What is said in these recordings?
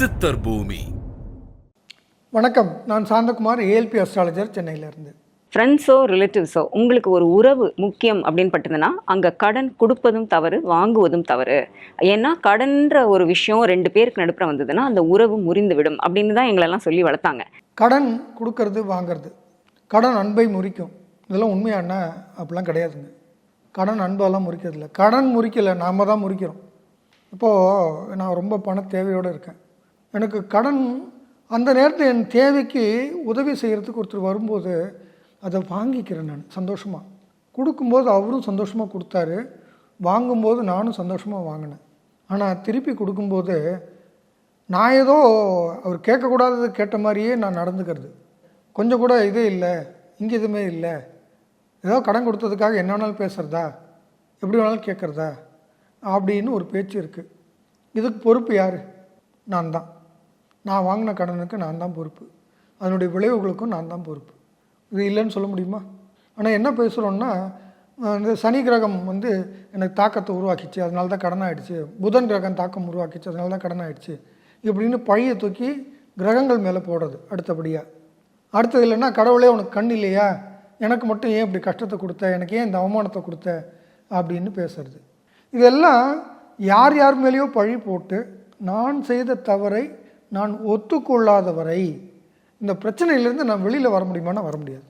சித்தர் பூமி. வணக்கம், நான் சாந்தகுமார், ஏஎல்பி அஸ்ட்ராலஜர், சென்னையிலிருந்து. ஃப்ரெண்ட்ஸோ ரிலேட்டிவ்ஸோ உங்களுக்கு ஒரு உறவு முக்கியம் அப்படின்னு பட்டதுன்னா அங்கே கடன் கொடுப்பதும் தவறு, வாங்குவதும் தவறு. ஏன்னா கடன்ற ஒரு விஷயம் ரெண்டு பேருக்கு நடுப்புற வந்ததுன்னா அந்த உறவு முறிந்து விடும் அப்படின்னு தான் எங்களெல்லாம் சொல்லி வளர்த்தாங்க. கடன் கொடுக்கறது வாங்கிறது, கடன் அன்பை முறிக்கும். இதெல்லாம் உண்மையான அப்படிலாம் கிடையாதுங்க. கடன் அன்பெல்லாம் முறிக்கிறதில்ல, கடன் முறிக்கலை, நாம் தான் முறிக்கிறோம். இப்போது நான் ரொம்ப பண தேவையோடு இருக்கேன். எனக்கு கடன் அந்த நேரத்தில் என் தேவைக்கு உதவி செய்கிறதுக்கு ஒருத்தர் வரும்போது அதை வாங்கிக்கிறேன். நான் சந்தோஷமாக கொடுக்கும்போது அவரும் சந்தோஷமாக கொடுத்தாரு, வாங்கும்போது நானும் சந்தோஷமாக வாங்கினேன். ஆனால் திருப்பி கொடுக்கும்போது நான் ஏதோ அவர் கேட்கக்கூடாதது கேட்ட மாதிரியே நான் நடந்துக்கிறது. கொஞ்சம் கூட இதே இல்லை, இங்கே எதுவுமே இல்லை, ஏதோ கடன் கொடுத்ததுக்காக என்ன வேணாலும் பேசுகிறதா, எப்படி வேணாலும் கேட்குறதா அப்படின்னு ஒரு பேச்சு இருக்குது. இதுக்கு பொறுப்பு யார்? நான் தான். நான் வாங்கின கடனுக்கு நான் தான் பொறுப்பு, அதனுடைய விளைவுகளுக்கும் நான் தான் பொறுப்பு. இது இல்லைன்னு சொல்ல முடியுமா? ஆனால் என்ன பேசுகிறோன்னா, இந்த சனி கிரகம் எனக்கு தாக்கத்தை உருவாக்கிச்சு, அதனால தான் கடன் ஆகிடுச்சு, புதன் கிரகம் தாக்கம் உருவாக்கிச்சு, அதனால தான் கடன் ஆகிடுச்சு இப்படின்னு பழியை தூக்கி கிரகங்கள் மேலே போடுறது. அடுத்தது இல்லைன்னா கடவுளே உனக்கு கண் இல்லையா, எனக்கு மட்டும் ஏன் இப்படி கஷ்டத்தை கொடுத்த, எனக்கு ஏன் இந்த அவமானத்தை கொடுத்த அப்படின்னு பேசுறது. இதெல்லாம் யார் யார் மேலேயோ பழி போட்டு நான் செய்த தவறை நான் ஒத்துக்கொள்ளாதவரை இந்த பிரச்சனையிலேருந்து நான் வெளியில் வர முடியுமானா வர முடியாது.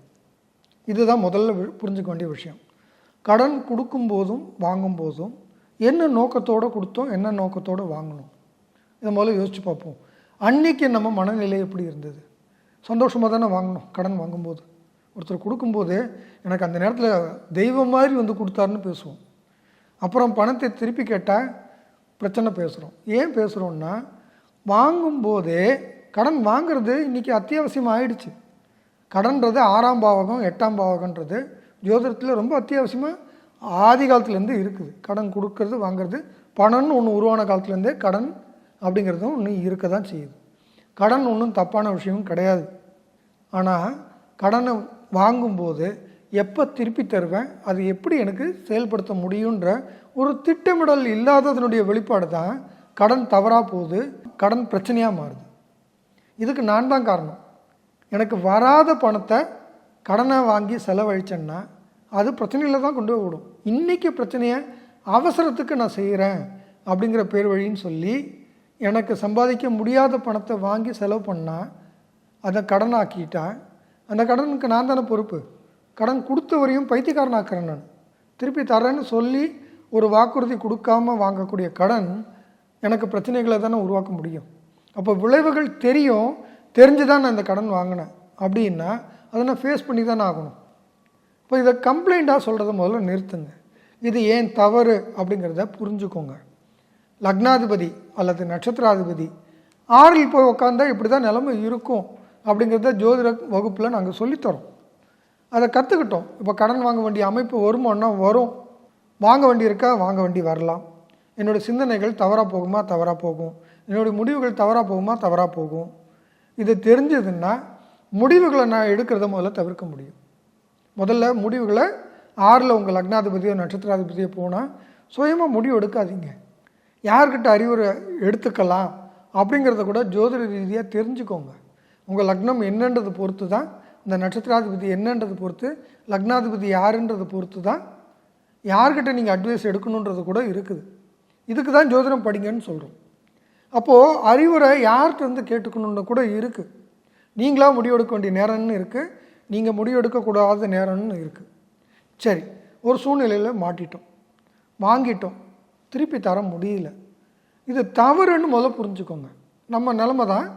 இதுதான் முதல்ல புரிஞ்சுக்க வேண்டிய விஷயம். கடன் கொடுக்கும்போதும் வாங்கும்போதும் என்ன நோக்கத்தோடு கொடுத்தோம், என்ன நோக்கத்தோடு வாங்கணும், இதை முதல்ல யோசித்து பார்ப்போம். அன்றைக்கி நம்ம மனநிலை எப்படி இருந்தது? சந்தோஷமாக தானே வாங்கணும். கடன் வாங்கும்போது ஒருத்தர் கொடுக்கும்போது எனக்கு அந்த நேரத்தில் தெய்வம் மாதிரி கொடுத்தாருன்னு பேசுவோம். அப்புறம் பணத்தை திருப்பி கேட்டால் பிரச்சனை பேசுகிறோம். ஏன் பேசுகிறோன்னா, வாங்கும்போதே கடன் வாங்கிறது இன்றைக்கி அத்தியாவசியம் ஆயிடுச்சு. கடன்றது 6ஆம் பாவகம் 8ஆம் பாவகன்றது ஜோதிடத்தில் ரொம்ப அத்தியாவசியமாக ஆதி காலத்துலேருந்து இருக்குது. கடன் கொடுக்கறது வாங்கிறது, பணம்னு ஒன்று உருவான காலத்துலேருந்தே கடன் அப்படிங்கிறதும் ஒன்று இருக்க தான் செய்யுது. கடன் ஒன்றும் தப்பான விஷயமும் கிடையாது. ஆனால் கடனை வாங்கும்போது எப்போ திருப்பி தருவேன், அது எப்படி எனக்கு செயல்படுத்த முடியுன்ற ஒரு திட்டமிடல் இல்லாததனுடைய வெளிப்பாடு தான் கடன் தவறாக போகுது, கடன் பிரச்சனையாக மாறுது. இதுக்கு நான் தான் காரணம். எனக்கு வராத பணத்தை கடனை வாங்கி செலவழிச்சேன்னா அது பிரச்சனையில் தான் கொண்டு போய் விடும். இன்றைக்கி பிரச்சனையை அவசரத்துக்கு நான் செய்கிறேன் அப்படிங்கிற பேர் வழின்னு சொல்லி எனக்கு சம்பாதிக்க முடியாத பணத்தை வாங்கி செலவு பண்ணால் அதை கடனாக்கிட்டால் அந்த கடனுக்கு நான் தானே பொறுப்பு. கடன் கொடுத்தவரையும் பைத்தியக்காரனாக்குறேன் நான். திருப்பி தரேன்னு சொல்லி ஒரு வாக்குறுதி கொடுக்காமல் வாங்கக்கூடிய கடன் எனக்கு பிரச்சனைகளை தானே உருவாக்க முடியும். அப்போ விளைவுகள் தெரிஞ்சு தான் நான் இந்த கடன் வாங்கினேன் அப்படின்னா அதை நான் ஃபேஸ் பண்ணி தானே ஆகணும். இப்போ இதை கம்ப்ளைண்ட்டாக சொல்கிறத முதல்ல நிறுத்துங்க. இது ஏன் தவறு அப்படிங்கிறத புரிஞ்சுக்கோங்க. லக்னாதிபதி அல்லது நட்சத்திராதிபதி 6ல் போய் உட்காந்தா இப்படி தான் நிலைமை இருக்கும் அப்படிங்கிறத ஜோதிட வகுப்பில் நாங்கள் சொல்லித்தரோம். அதை கற்றுக்கிட்டோம். இப்போ கடன் வாங்க வேண்டிய அமைப்பு வருமானா வரும், வாங்க வேண்டி இருக்கா, வாங்க வேண்டி வரலாம். என்னுடைய சிந்தனைகள் தவறாக போகுமா, தவறாக போகும். என்னுடைய முடிவுகள் தவறாக போகுமா, தவறாக போகும். இது தெரிஞ்சதுன்னா முடிவுகளை நான் எடுக்கிறத முதல்ல தவிர்க்க முடியும். முதல்ல முடிவுகளை 6ல் உங்கள் லக்னாதிபதியோ நட்சத்திராதிபதியோ போனால் சுயமாக முடிவு எடுக்காதீங்க. யார்கிட்ட அறிவுரை எடுத்துக்கலாம் அப்படிங்கிறத கூட ஜோதிட ரீதியாக தெரிஞ்சுக்கோங்க. உங்கள் லக்னம் என்னன்றது பொறுத்து தான், இந்த நட்சத்திராதிபதி என்னன்றது பொறுத்து, லக்னாதிபதி யாருன்றதை பொறுத்து தான் யார்கிட்ட நீங்கள் அட்வைஸ் எடுக்கணுன்றது கூட இருக்குது. இதுக்கு தான் ஜோதிடம் படிங்கன்னு சொல்கிறோம். அப்போது அறிவுரை யார்கிட்ட கேட்டுக்கணுன்னு கூட இருக்குது. நீங்களாக முடிவெடுக்க வேண்டிய நேரம்னு இருக்குது, நீங்கள் முடிவெடுக்கக்கூடாத நேரம்னு இருக்குது. சரி, ஒரு சூழ்நிலையில் மாட்டிட்டோம், வாங்கிட்டோம், திருப்பி தர முடியல. இது தவறுன்னு முதல்ல புரிஞ்சுக்கோங்க. நம்ம நிலமை தான்,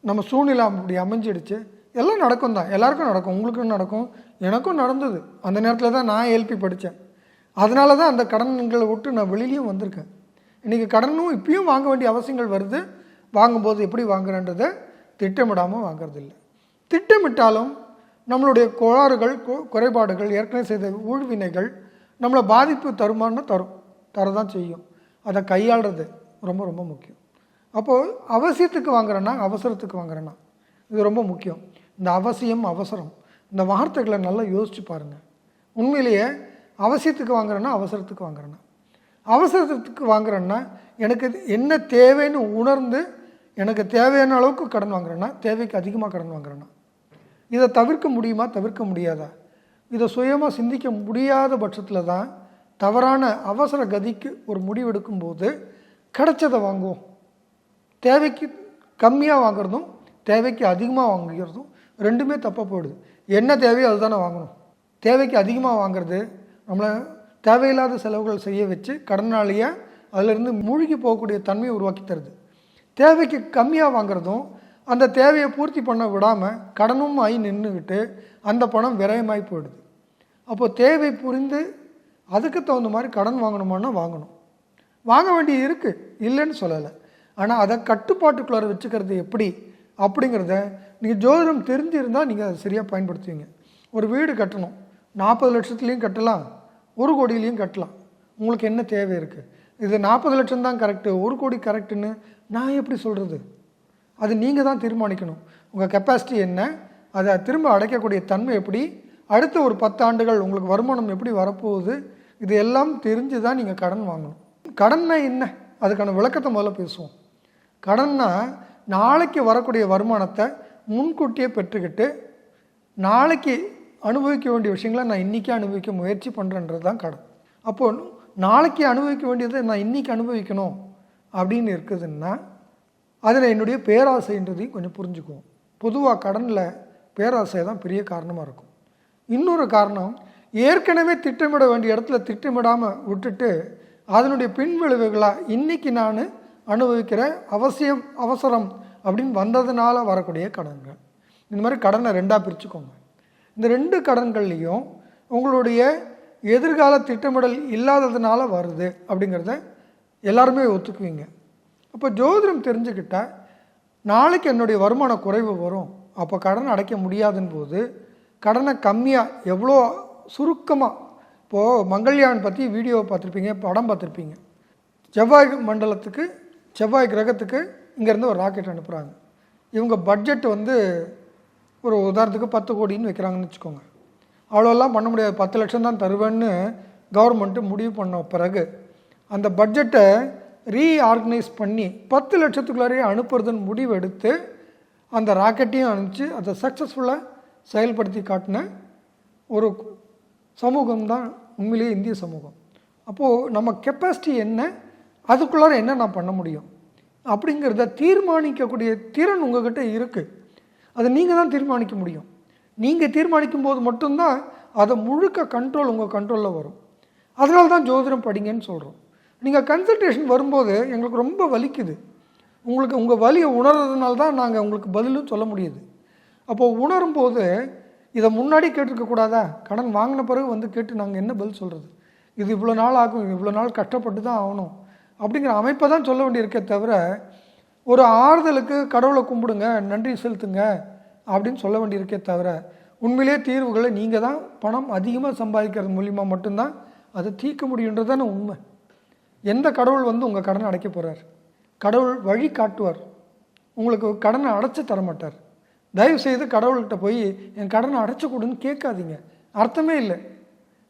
நம்ம சூழ்நிலை அப்படி அமைஞ்சிடுச்சு. எல்லாம் நடக்கும் தான், எல்லாருக்கும் நடக்கும், உங்களுக்கும் நடக்கும், எனக்கும் நடந்தது. அந்த நேரத்தில் தான் நான் ஏஎல்பி படித்தேன். அதனால தான் அந்த கடன்களை விட்டு நான் வெளியிலையும் வந்திருக்கேன். இன்றைக்கி கடனும் இப்பயும் வாங்க வேண்டிய அவசியங்கள் வருது. வாங்கும்போது எப்படி வாங்குறன்றதை திட்டமிடாமல் வாங்கிறதில்லை. திட்டமிட்டாலும் நம்மளுடைய கோளாறுகள், குறைபாடுகள், ஏற்கனவே செய்த ஊழ்வினைகள் நம்மளை பாதிப்பு தருமான்னு தரதான் செய்யும். அதை கையாளுறது ரொம்ப ரொம்ப முக்கியம். அப்போது அவசியத்துக்கு வாங்குறேன்னா அவசரத்துக்கு வாங்குறேன்னா இது ரொம்ப முக்கியம். இந்த அவசியம், அவசரம், இந்த வார்த்தைகளை நல்லா யோசிச்சு பாருங்கள். உண்மையிலேயே அவசியத்துக்கு வாங்குறேன்னா அவசரத்துக்கு வாங்குறேன்னா, அவசரத்துக்கு வாங்குறேன்னா எனக்கு என்ன தேவைன்னு உணர்ந்து எனக்கு தேவையான அளவுக்கு கடன் வாங்குறேன்னா, தேவைக்கு அதிகமாக கடன் வாங்குறேன்னா, இதை தவிர்க்க முடியுமா, தவிர்க்க முடியாதா? இதை சுயமாக சிந்திக்க முடியாத பட்சத்தில் தான் தவறான அவசர கதிக்கு ஒரு முடிவெடுக்கும்போது கிடைச்சதை வாங்குவோம். தேவைக்கு கம்மியாக வாங்குறதும் தேவைக்கு அதிகமாக வாங்குகிறதும் ரெண்டுமே தப்பாக போயிடுது. என்ன தேவையோ அதுதானே வாங்கணும். தேவைக்கு அதிகமாக வாங்குறது நம்மளை தேவையில்லாத செலவுகள் செய்ய வச்சு கடனாளியை அதிலிருந்து மூழ்கி போகக்கூடிய தன்மையை உருவாக்கி தருது. தேவைக்கு கம்மியாக வாங்குறதும் அந்த தேவையை பூர்த்தி பண்ண விடாமல் கடனும் ஆகி நின்றுக்கிட்டு அந்த பணம் விரயமாகி போயிடுது. அப்போது தேவை புரிந்து அதுக்கு தகுந்த மாதிரி கடன் வாங்கணுமானா வாங்கணும். வாங்க வேண்டிய இருக்குது, இல்லைன்னு சொல்லலை. ஆனால் அதை கட்டுப்பாட்டுக்குள்ளார வச்சுக்கிறது எப்படி அப்படிங்கிறத நீங்கள் ஜோதிடம் தெரிஞ்சிருந்தால் நீங்கள் அதை சரியாக பயன்படுத்துவீங்க. ஒரு வீடு கட்டணும், 40 லட்சத்துலேயும் கட்டலாம், 1 கோடியிலையும் கட்டலாம். உங்களுக்கு என்ன தேவை இருக்குது? இது 40 லட்சம் தான் கரெக்டு, 1 கோடி கரெக்டுன்னு நான் எப்படி சொல்கிறது? அது நீங்கள் தான் தீர்மானிக்கணும். உங்கள் கெப்பாசிட்டி என்ன, அதை திரும்ப அடைக்கக்கூடிய தன்மை எப்படி, அடுத்த ஒரு 10 ஆண்டுகள் உங்களுக்கு வருமானம் எப்படி வரப்போகுது, இது எல்லாம் தெரிஞ்சு தான் நீங்கள் கடன் வாங்கணும். கடன்னா என்ன, அதுக்கான விளக்கத்தை முதல்ல பேசுவோம். கடன்னா நாளைக்கு வரக்கூடிய வருமானத்தை முன்கூட்டியே பெற்றுக்கிட்டு நாளைக்கு அனுபவிக்க வேண்டிய விஷயங்களை நான் இன்றைக்கே அனுபவிக்க முயற்சி பண்ணுறன்றது தான் கடன். அப்போது நாளைக்கு அனுபவிக்க வேண்டியதை நான் இன்றைக்கி அனுபவிக்கணும் அப்படின்னு இருக்குதுன்னா அதில் என்னுடைய பேராசைன்றதையும் கொஞ்சம் புரிஞ்சுக்குவோம். பொதுவாக கடனில் பேராசை தான் பெரிய காரணமாக இருக்கும். இன்னொரு காரணம், ஏற்கனவே திட்டமிட வேண்டிய இடத்துல திட்டமிடாமல் விட்டுட்டு அதனுடைய பின்விளைவுகளாக இன்றைக்கி நான் அனுபவிக்கிற அவசரம் அப்படின்னு வந்ததுனால வரக்கூடிய கடன்கள். இந்த மாதிரி கடனை 2ஆக பிரிச்சுக்கோங்க. இந்த 2 கடன்கள்லேயும் உங்களுடைய எதிர்கால திட்டமிடல் இல்லாததுனால வருது அப்படிங்கிறத எல்லாருமே ஒத்துக்குவீங்க. அப்போ ஜோதிடம் தெரிஞ்சுக்கிட்டால் நாளைக்கு என்னுடைய வருமான குறைவு வரும், அப்போ கடன் அடைக்க முடியாதுன்னு போது கடனை கம்மியாக எவ்வளோ சுருக்கமாக, இப்போது மங்கள்யான் பற்றி வீடியோ பார்த்துருப்பீங்க, படம் பார்த்துருப்பீங்க. செவ்வாய் கிரகத்துக்கு இங்கேருந்து ஒரு ராக்கெட் அனுப்புகிறாங்க. இவங்க பட்ஜெட் ஒரு உதாரணத்துக்கு 10 கோடின்னு வைக்கிறாங்கன்னு வச்சுக்கோங்க. அவ்வளோலாம் பண்ண முடியாது, 10 லட்சம் தான் தருவேன்னு கவர்மெண்ட்டு முடிவு பண்ண பிறகு அந்த பட்ஜெட்டை ரீஆர்கனைஸ் பண்ணி 10 லட்சத்துக்குள்ளாரே அனுப்புறதுன்னு முடிவு எடுத்து அந்த ராக்கெட்டையும் அனுப்பிச்சு அதை சக்ஸஸ்ஃபுல்லாக செயல்படுத்தி காட்டின ஒரு சமூகம் தான் உண்மையிலேயே இந்திய சமூகம். அப்போது நம்ம கெப்பாசிட்டி என்ன, அதுக்குள்ளார என்ன நான் பண்ண முடியும் அப்படிங்கிறத தீர்மானிக்கக்கூடிய திறன் உங்கள்கிட்ட இருக்குது. அதை நீங்கள் தான் தீர்மானிக்க முடியும். நீங்கள் தீர்மானிக்கும் போது மட்டும்தான் அதை முழுக்க கண்ட்ரோல் உங்கள் கண்ட்ரோலில் வரும். அதனால தான் ஜோதிடம் படிங்கன்னு சொல்கிறோம். நீங்கள் கன்சல்டேஷன் வரும்போது எங்களுக்கு ரொம்ப வலிக்குது, உங்களுக்கு உங்கள் வலியை உணர்றதுனால தான் நாங்கள் உங்களுக்கு பதிலும் சொல்ல முடியுது. அப்போது உணரும்போது இதை முன்னாடி கேட்டிருக்கக்கூடாதா, கடன் வாங்கின பிறகு கேட்டு நாங்கள் என்ன பதில் சொல்கிறது, இது இவ்வளோ நாள் ஆகும், இவ்வளோ நாள் கஷ்டப்பட்டு தான் ஆகணும் அப்படிங்கிற அமைப்பை தான் சொல்ல வேண்டியிருக்கே தவிர ஒரு ஆறுதலுக்கு கடவுளை கும்பிடுங்க, நன்றி செலுத்துங்க அப்படின்னு சொல்ல வேண்டியிருக்கே தவிர உண்மையிலே தீர்வுகளை நீங்கள் தான் பணம் அதிகமாக சம்பாதிக்கிறது மூலிமா மட்டும்தான் அதை தீர்க்க முடியுன்றது தானே உண்மை. எந்த கடவுள் உங்கள் கடனை அடைக்க போகிறார்? கடவுள் வழி காட்டுவார், உங்களுக்கு கடனை அடைச்சி தரமாட்டார். தயவு செய்து கடவுள்கிட்ட போய் என் கடனை அடைச்சி கொடுன்னு கேட்காதீங்க, அர்த்தமே இல்லை.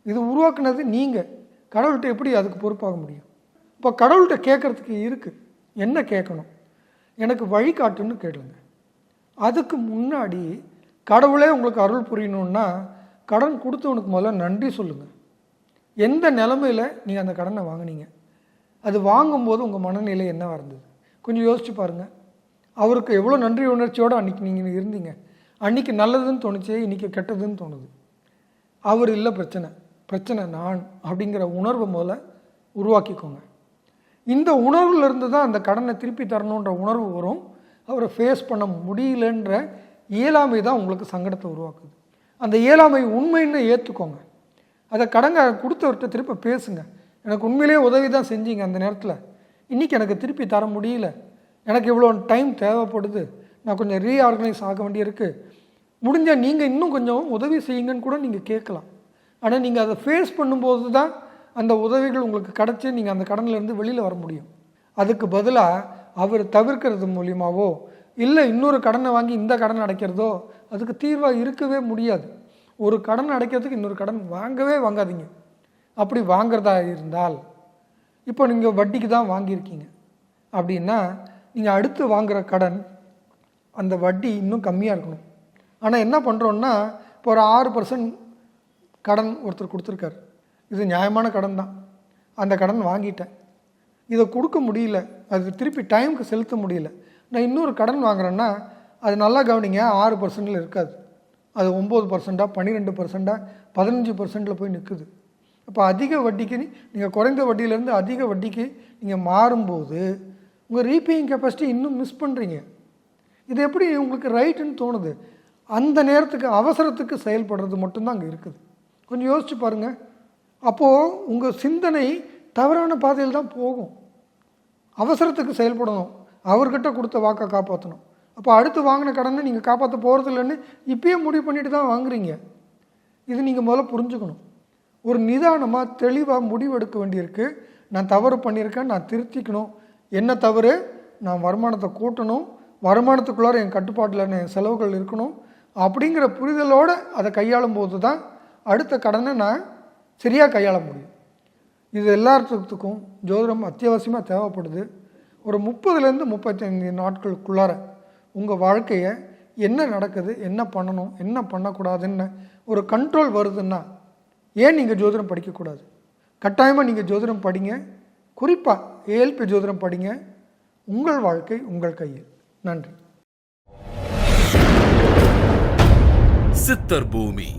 இது உருவாக்குனது நீங்கள், கடவுள்கிட்ட எப்படி அதுக்கு பொறுப்பாக முடியும்? இப்போ கடவுள்கிட்ட கேட்குறதுக்கு இருக்குது, என்ன கேட்கணும், எனக்கு வழி காட்டுன்னு கேளுங்க. அதுக்கு முன்னாடி கடவுளே உங்களுக்கு அருள் புரியணுன்னா கடன் கொடுத்தவனுக்கு முதல்ல நன்றி சொல்லுங்கள். எந்த நிலைமையில் நீங்கள் அந்த கடனை வாங்கினீங்க, அது வாங்கும்போது உங்கள் மனநிலை என்னவாக இருந்தது கொஞ்சம் யோசிச்சு பாருங்கள். அவருக்கு எவ்வளோ நன்றி உணர்ச்சியோடு அன்றைக்கி நீங்கள் இருந்தீங்க. அன்றைக்கி நல்லதுன்னு தோணுச்சு, இன்றைக்கி கெட்டதுன்னு தோணுது. அவர் இல்லை பிரச்சனை நான் அப்படிங்கிற உணர்வை முதல்ல உருவாக்கிக்கோங்க. இந்த உணர்வுலேருந்து தான் அந்த கடனை திருப்பி தரணுன்ற உணர்வு வரும். அவரை ஃபேஸ் பண்ண முடியலன்ற இயலாமை தான் உங்களுக்கு சங்கடத்தை உருவாக்குது. அந்த இயலாமை உண்மைன்னு ஏற்றுக்கோங்க. அதை கடங்க கொடுத்தவர்கிட்ட திருப்பி பேசுங்க. எனக்கு உண்மையிலே உதவி தான் செஞ்சீங்க அந்த நேரத்தில், இன்றைக்கி எனக்கு திருப்பி தர முடியல, எனக்கு இவ்வளோ டைம் தேவைப்படுது, நான் கொஞ்சம் ரீஆர்கனைஸ் ஆக வேண்டியிருக்கு, முடிஞ்சால் நீங்கள் இன்னும் கொஞ்சம் உதவி செய்யுங்கன்னு கூட நீங்கள் கேட்கலாம். ஆனால் நீங்கள் அதை ஃபேஸ் பண்ணும்போது தான் அந்த உதவிகள் உங்களுக்கு கிடச்சி நீங்கள் அந்த கடன்லேருந்து வெளியில் வர முடியும். அதுக்கு பதிலாக அவர் தவிர்க்கிறது மூலியமாவோ இல்லை இன்னொரு கடனை வாங்கி இந்த கடன் அடைக்கிறதோ அதுக்கு தீர்வாக இருக்கவே முடியாது. ஒரு கடன் அடைக்கிறதுக்கு இன்னொரு கடன் வாங்கவே வாங்காதீங்க. அப்படி வாங்கிறதா இருந்தால், இப்போ நீங்கள் வட்டிக்கு தான் வாங்கியிருக்கீங்க அப்படின்னா நீங்கள் அடுத்து வாங்குகிற கடன் அந்த வட்டி இன்னும் கம்மியாக இருக்கணும். ஆனால் என்ன பண்ணுறோன்னா, இப்போ ஒரு 6% கடன் ஒருத்தர் கொடுத்துருக்காரு, இது நியாயமான கடன் தான், அந்த கடன் வாங்கிட்டேன், இதை கொடுக்க முடியல, அது திருப்பி டைமுக்கு செலுத்த முடியல, நான் இன்னொரு கடன் வாங்குறேன்னா அது நல்லா கவனிங்க, 6%ல் இருக்காது, அது 9%, 12%, 15%ல் போய் நிற்குது. அப்போ அதிக வட்டிக்கு நீங்கள் குறைந்த வட்டியிலேருந்து அதிக வட்டிக்கு நீங்கள் மாறும்போது உங்கள் ரீபேயிங் கெப்பாசிட்டி இன்னும் மிஸ் பண்ணுறீங்க. இது எப்படி உங்களுக்கு ரைட்டுன்னு தோணுது? அந்த நேரத்துக்கு அவசரத்துக்கு செயல்படுறது மட்டும்தான் அங்கே இருக்குது. கொஞ்சம் யோசிச்சு பாருங்கள். அப்போது உங்கள் சிந்தனை தவறான பாதையில் தான் போகும். அவசரத்துக்கு செயல்படணும், அவர்கிட்ட கொடுத்த வாக்கை காப்பாற்றணும். அப்போ அடுத்து வாங்கின கடனை நீங்கள் காப்பாற்ற போகிறது இல்லைன்னு இப்பயே முடிவு பண்ணிட்டு தான் வாங்குறீங்க. இது நீங்கள் முதல்ல புரிஞ்சுக்கணும். ஒரு நிதானமாக தெளிவாக முடிவெடுக்க வேண்டியிருக்கு. நான் தவறு பண்ணியிருக்கேன், நான் திருத்திக்கணும், என்ன தவறு, நான் வருமானத்தை கூட்டணும், வருமானத்துக்குள்ளார என் கட்டுப்பாட்டில் என் செலவுகள் இருக்கணும் அப்படிங்கிற புரிதலோடு அதை கையாளும் போது தான் அடுத்த கடனை நான் சரியாக கையாள முடியும். இது எல்லாத்துக்கும் ஜோதிடம் அத்தியாவசியமாக தேவைப்படுது. ஒரு 30லேருந்து 35 நாட்களுக்குள்ளார உங்கள் வாழ்க்கையை என்ன நடக்குது, என்ன பண்ணணும், என்ன பண்ணக்கூடாதுன்னு ஒரு கண்ட்ரோல் வருதுன்னா ஏன் நீங்கள் ஜோதிடம் படிக்கக்கூடாது? கட்டாயமாக நீங்கள் ஜோதிடம் படிங்க. குறிப்பாக ஏஎல்பி ஜோதிடம் படிங்க. உங்கள் வாழ்க்கை உங்கள் கையில். நன்றி. சித்தர் பூமி.